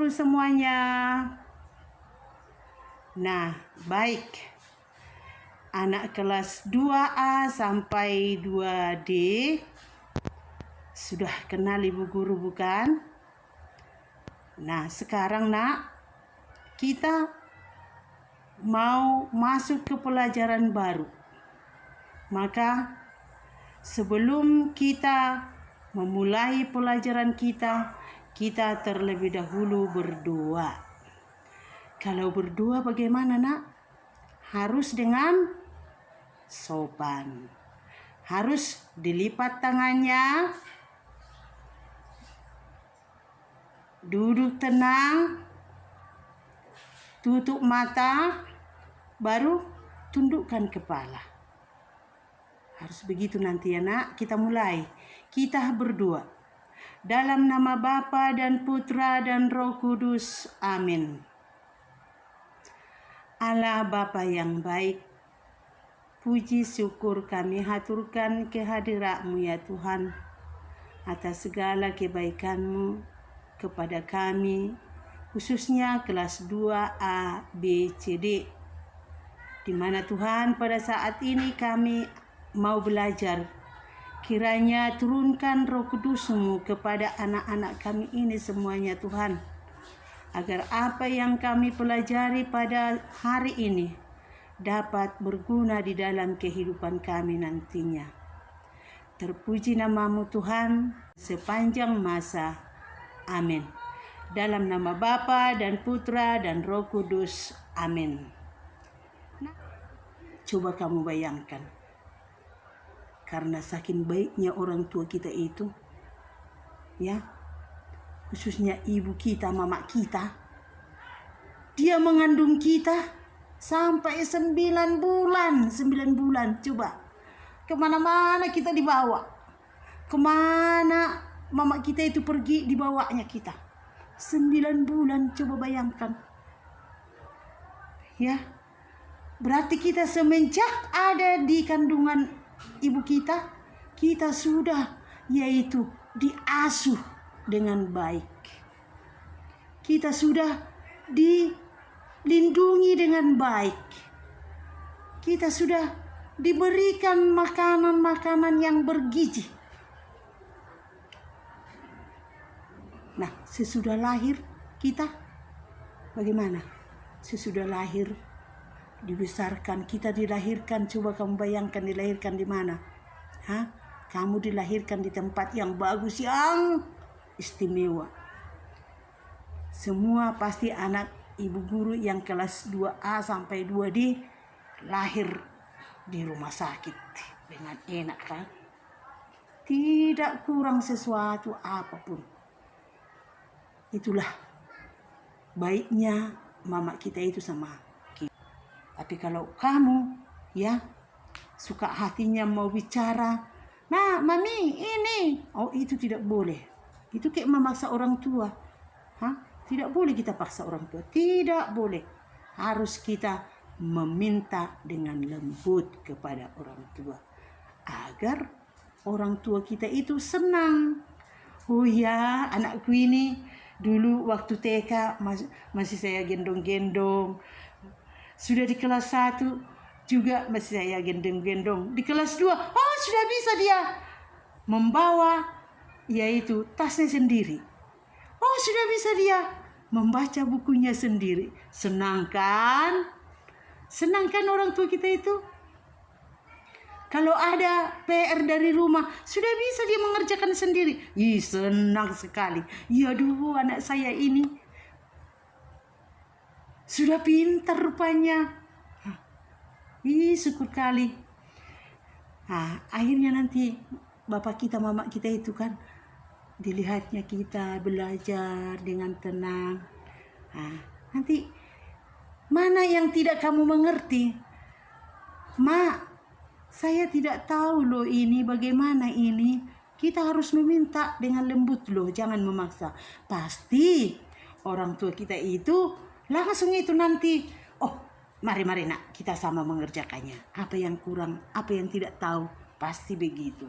guru semuanya. Nah, baik. Anak kelas 2A sampai 2D sudah kenal Ibu Guru bukan? Nah, sekarang nak, kita mau masuk ke pelajaran baru. Maka sebelum kita memulai pelajaran kita terlebih dahulu berdoa. Kalau berdoa bagaimana nak? Harus dengan sopan. Harus dilipat tangannya. Duduk tenang. Tutup mata. Baru tundukkan kepala. Harus begitu nanti ya nak. Kita mulai. Kita berdoa. Dalam nama Bapa dan Putra dan Roh Kudus. Amin. Allah Bapa yang baik, puji syukur kami haturkan kehadirat-Mu ya Tuhan, atas segala kebaikan-Mu kepada kami, khususnya kelas 2A, B, C, D, di mana Tuhan pada saat ini kami mau belajar. Kiranya turunkan Roh Kudus-Mu kepada anak-anak kami ini semuanya Tuhan, agar apa yang kami pelajari pada hari ini dapat berguna di dalam kehidupan kami nantinya. Terpuji nama-Mu Tuhan sepanjang masa. Amin. Dalam nama Bapa dan Putra dan Roh Kudus. Amin. Coba kamu bayangkan, karena saking baiknya orang tua kita itu, ya, khususnya ibu kita, mama kita, dia mengandung kita sampai 9 bulan. 9 bulan, coba. Kemana-mana kita dibawa. Kemana mama kita itu pergi, dibawanya kita. 9 bulan, coba bayangkan. Ya, berarti kita semenjak ada di kandungan ibu kita sudah yaitu diasuh dengan baik. Kita sudah dilindungi dengan baik. Kita sudah diberikan makanan-makanan yang bergizi. Nah, sesudah lahir kita bagaimana? Sesudah lahir dibesarkan, kita dilahirkan, coba kamu bayangkan dilahirkan di mana? Hah? Kamu dilahirkan di tempat yang bagus, yang istimewa. Semua pasti anak ibu guru yang kelas 2A sampai 2D lahir di rumah sakit dengan enak kan? Tidak kurang sesuatu apapun. Itulah baiknya mama kita itu sama kita. Tapi kalau kamu ya suka hatinya mau bicara, "Nah, mami ini." Oh, itu tidak boleh. Itu kayak memaksa orang tua. Hah? Tidak boleh kita paksa orang tua. Tidak boleh. Harus kita meminta dengan lembut kepada orang tua, agar orang tua kita itu senang. Oh ya, anakku ini dulu waktu TK masih saya gendong-gendong. Sudah di kelas 1 juga masih saya gendong-gendong. Di kelas 2, oh sudah bisa dia membawa yaitu tasnya sendiri. Oh sudah bisa dia membaca bukunya sendiri. Senang kan? Senang kan orang tua kita itu? Kalau ada PR dari rumah, sudah bisa dia mengerjakan sendiri. Ih, senang sekali. Ya aduh, anak saya ini sudah pintar rupanya. Ih, syukur kali. Nah, akhirnya nanti bapak kita, mama kita itu kan, dilihatnya kita belajar dengan tenang. Nah, nanti mana yang tidak kamu mengerti? Mak, saya tidak tahu loh ini bagaimana ini. Kita harus meminta dengan lembut loh, jangan memaksa. Pasti orang tua kita itu langsung itu nanti, oh mari nak kita sama mengerjakannya. Apa yang kurang, apa yang tidak tahu, pasti begitu.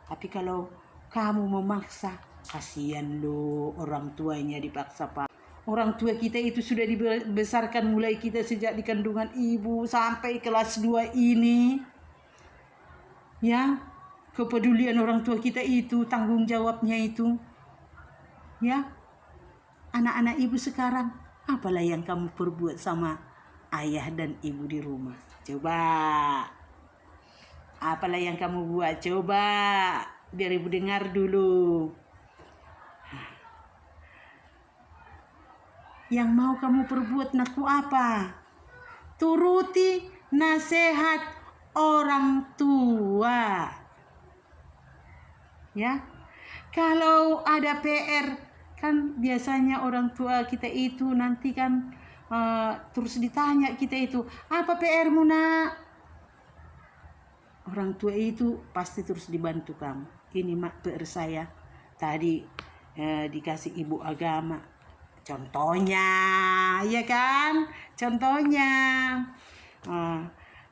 Tapi kalau kamu memaksa, kasihan loh orang tuanya dipaksa pak. Orang tua kita itu sudah dibesarkan mulai kita sejak di kandungan ibu sampai kelas 2 ini. Ya, kepedulian orang tua kita itu, tanggung jawabnya itu. Ya, anak-anak ibu sekarang, apalah yang kamu perbuat sama ayah dan ibu di rumah? Coba. Apalah yang kamu buat? Coba. Biar ibu dengar dulu. Yang mau kamu perbuat nakku apa? Turuti nasihat orang tua. Ya. Kalau ada PR, kan biasanya orang tua kita itu nanti kan terus ditanya kita itu, apa PR-mu nak? Orang tua itu pasti terus dibantu kamu. Ini mak PR saya tadi dikasih ibu agama. Contohnya, ya kan? Contohnya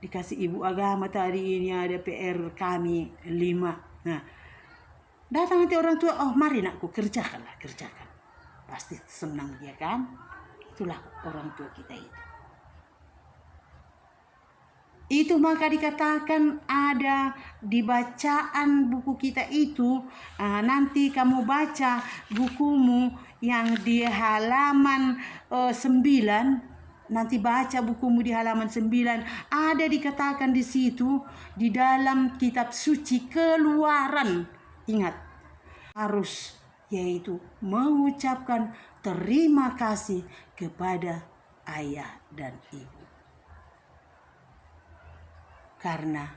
dikasih ibu agama tadi, ini ada PR kami 5. Nah, datang nanti orang tua, oh mari nakku kerjakan. Pasti senang dia kan? Itulah orang tua kita itu. Itu maka dikatakan ada di bacaan buku kita itu, nanti kamu baca bukumu yang di halaman 9, nanti baca bukumu di halaman 9, ada dikatakan di situ di dalam kitab suci Keluaran. Ingat, harus yaitu mengucapkan terima kasih kepada ayah dan ibu. Karena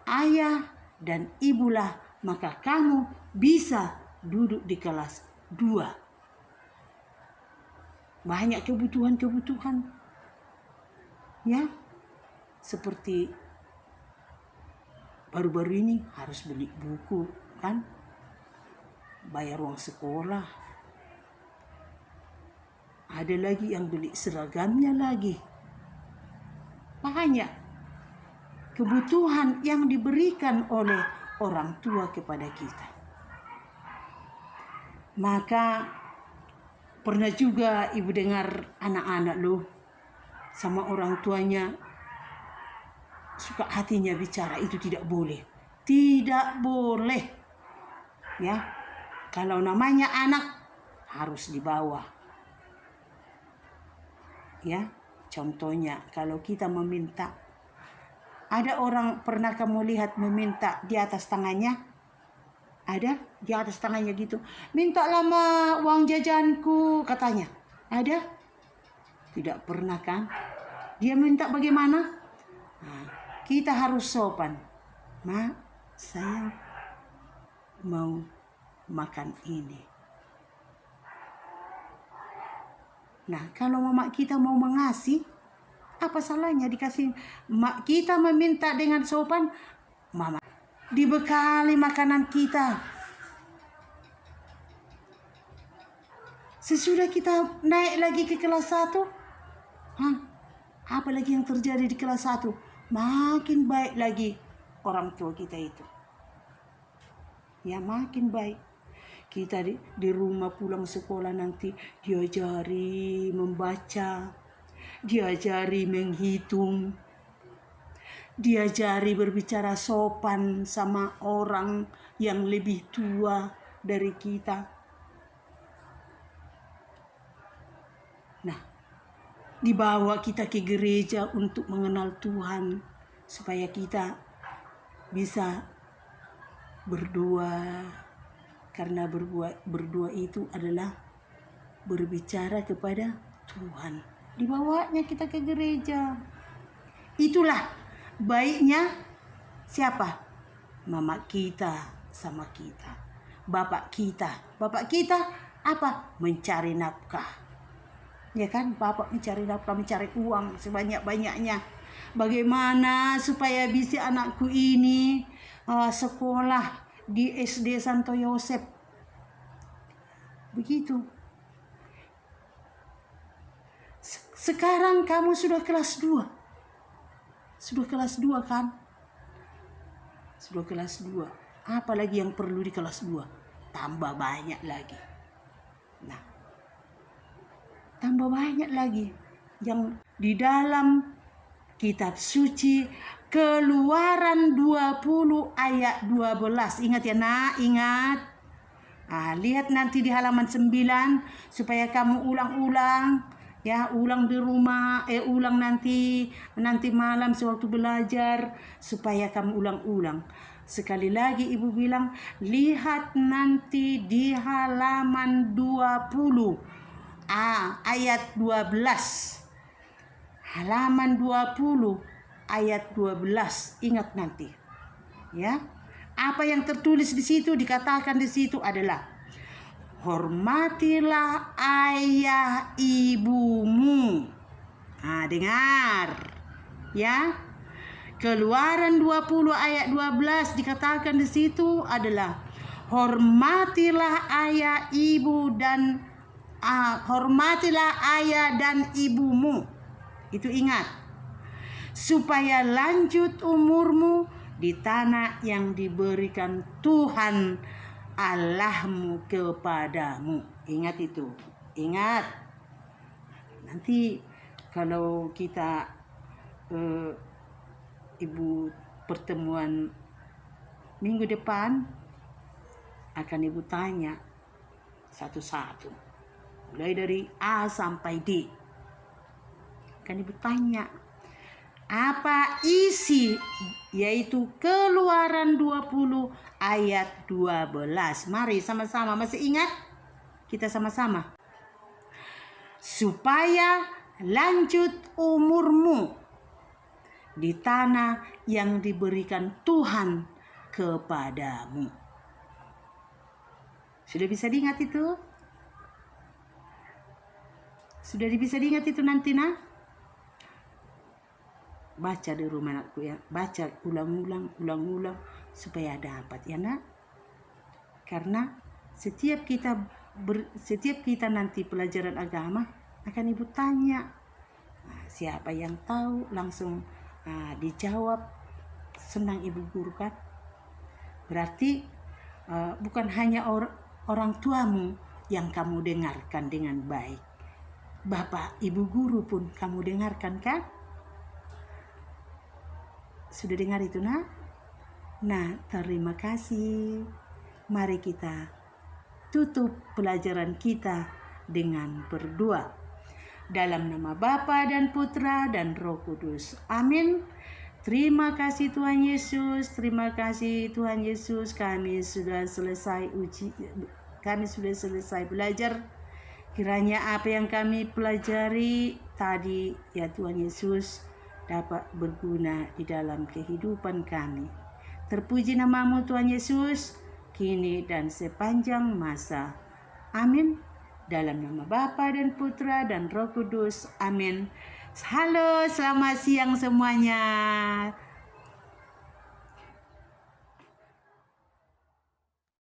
ayah dan ibulah maka kamu bisa duduk di kelas 2. Banyak kebutuhan. Ya. Seperti baru-baru ini harus beli buku kan? Bayar uang sekolah. Ada lagi yang beli seragamnya lagi. Banyak kebutuhan yang diberikan oleh orang tua kepada kita. Maka pernah juga ibu dengar anak-anak loh sama orang tuanya suka hatinya bicara, itu tidak boleh. Tidak boleh. Ya. Kalau namanya anak harus dibawa. Ya. Contohnya kalau kita meminta, ada orang pernah kamu lihat meminta di atas tangannya? Ada di atas tangannya gitu. Minta lama uang jajanku katanya. Ada? Tidak pernah kan? Dia minta bagaimana? Nah, kita harus sopan. Mak, saya mau makan ini. Nah, kalau mama kita mau mengasih, apa salahnya dikasih? Mak kita meminta dengan sopan, mama dibekali makanan kita. Sesudah kita naik lagi ke kelas 1, apa lagi yang terjadi di kelas 1? Makin baik lagi orang tua kita itu. Ya, makin baik. Kita di rumah pulang sekolah nanti diajari membaca, diajari menghitung, diajari berbicara sopan sama orang yang lebih tua dari kita. Nah, dibawa kita ke gereja untuk mengenal Tuhan, supaya kita bisa berdoa. Karena berdoa itu adalah berbicara kepada Tuhan. Dibawanya kita ke gereja. Itulah baiknya siapa? Mama kita sama kita. Bapak kita. Bapak kita apa? Mencari nafkah. Ya kan? Bapak mencari nafkah, mencari uang sebanyak-banyaknya. Bagaimana supaya bisa anakku ini sekolah di SD Santo Yosef. Begitu. Sekarang kamu sudah kelas 2. Sudah kelas 2 kan? Sudah kelas 2. Apa lagi yang perlu di kelas 2? Tambah banyak lagi. Nah, tambah banyak lagi yang di dalam kitab suci Keluaran 20 ayat 12. Ingat ya nak, ingat. Lihat nanti di halaman 9 supaya kamu ulang-ulang. Ya, ulang di rumah, ulang nanti malam sewaktu belajar supaya kamu ulang-ulang. Sekali lagi ibu bilang, lihat nanti di halaman 20 ayat 12. Halaman 20 ayat 12. Ingat nanti. Ya. Apa yang tertulis di situ, dikatakan di situ adalah hormatilah ayah ibumu. Dengar. Ya. Keluaran 20 ayat 12 dikatakan di situ adalah hormatilah ayah ibu dan hormatilah ayah dan ibumu. Itu ingat. Supaya lanjut umurmu di tanah yang diberikan Tuhan Allahmu kepadamu. Ingat itu. Ingat. Nanti kalau kita ibu pertemuan minggu depan akan ibu tanya satu-satu. Mulai dari A sampai D. Akan ibu tanya apa isi, yaitu Keluaran 20 ayat 12. Mari sama-sama, masih ingat? Kita sama-sama. Supaya lanjut umurmu di tanah yang diberikan Tuhan kepadamu. Sudah bisa diingat itu? Sudah bisa diingat itu nanti nak? Baca di rumah anakku ya, baca ulang-ulang supaya dapat ya nak. Karena setiap kita nanti pelajaran agama akan ibu tanya, siapa yang tahu langsung dijawab. Senang ibu guru kan? Berarti bukan hanya orang tuamu yang kamu dengarkan dengan baik, bapak ibu guru pun kamu dengarkan kan? Sudah dengar itu nak? Nah, terima kasih. Mari kita tutup pelajaran kita dengan berdoa. Dalam nama Bapa dan Putra dan Roh Kudus. Amin. Terima kasih Tuhan Yesus. Terima kasih Tuhan Yesus. Kami sudah selesai belajar. Kiranya apa yang kami pelajari tadi ya Tuhan Yesus dapat berguna di dalam kehidupan kami. Terpuji namamu Tuhan Yesus, kini dan sepanjang masa. Amin. Dalam nama Bapa dan Putra dan Roh Kudus. Amin. Halo, selamat siang semuanya.